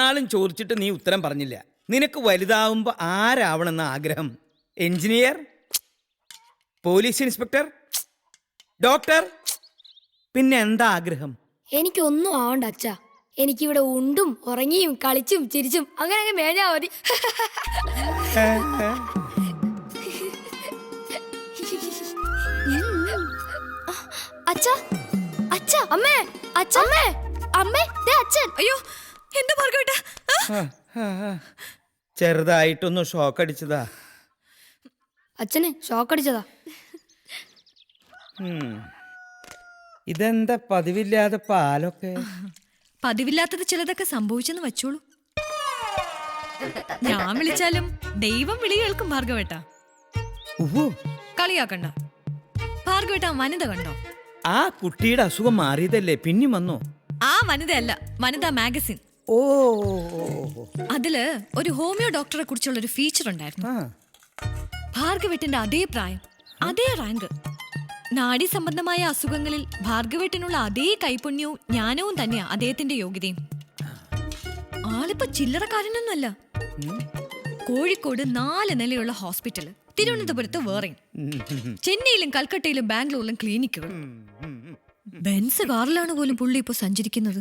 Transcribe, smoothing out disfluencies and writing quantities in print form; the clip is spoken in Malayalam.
ഇത്രനാളും ചോദിച്ചിട്ട് നീ ഉത്തരം പറഞ്ഞില്ല. നിനക്ക് വലുതാവുമ്പോ ആരാവണമെന്ന ആഗ്രഹം? എഞ്ചിനീയർ, പോലീസ് ഇൻസ്പെക്ടർ, ഡോക്ടർ, പിന്നെ എന്താ ആഗ്രഹം? എനിക്കൊന്നും ആവണ്ട അച്ഛാ. എനിക്കിവിടെ ഉണ്ടും ഉറങ്ങിയും കളിച്ചും ചിരിച്ചും അങ്ങനെ മേഞ്ഞാ മതി. അച്ഛാ, അച്ഛാ, അമ്മേ, അച്ഛാ, അമ്മേ, അമ്മേ, ദേ അച്ഛൻ. അയ്യോ, എന്താ ഭാർഗവേട്ടാ? ചെറുതായിട്ടൊന്ന് ഷോക്ക് അടിച്ചതാ. അച്ഛന് ഷോക്ക് അടിച്ചതാ. ഇതെന്താ പതിവില്ലാതെ പാലൊക്കെ? പതിവില്ലാത്തത് ചിലതൊക്കെ സംഭവിച്ചെന്ന് വെച്ചോളൂ. ഞാൻ വിളിച്ചാലും ദൈവം വിളി കേൾക്കും ഭാർഗവേട്ടാ. കളിയാക്കണ്ട. ഭാർഗവേട്ടാ വനിത കണ്ടോ? ആ കുട്ടിയുടെ അസുഖം മാറിയതല്ലേ, പിന്നെ വന്നോ? ആ വനിതയല്ല, വനിതാ മാഗസിൻ. ഓ, അതില് ഒരു ഹോമിയോ ഡോക്ടറെ കുറിച്ചുള്ള ഒരു ഫീച്ചർ ഉണ്ടായിരുന്നു. ഭാർഗവേട്ടന്റെ അതേ പ്രായം, അതേ റാങ്ക്. നാഡീ സംബന്ധമായ അസുഖങ്ങളിൽ ഭാർഗവേട്ടനുള്ള അതേ കൈപുണ്യവും ജ്ഞാനവും തന്നെയാ അദ്ദേഹത്തിന്റെ യോഗ്യതയും. ആളിപ്പോ ചില്ലറക്കാരനൊന്നുമല്ല. കോഴിക്കോട് 4 നിലയുള്ള ഹോസ്പിറ്റല്, തിരുവനന്തപുരത്ത് വേറെയും, ചെന്നൈയിലും കൽക്കട്ടയിലും ബാംഗ്ലൂരിലും ക്ലിനിക്കുകൾ. ബെൻസ് കാറിലാണ് പോലും പുള്ളി ഇപ്പൊ സഞ്ചരിക്കുന്നത്.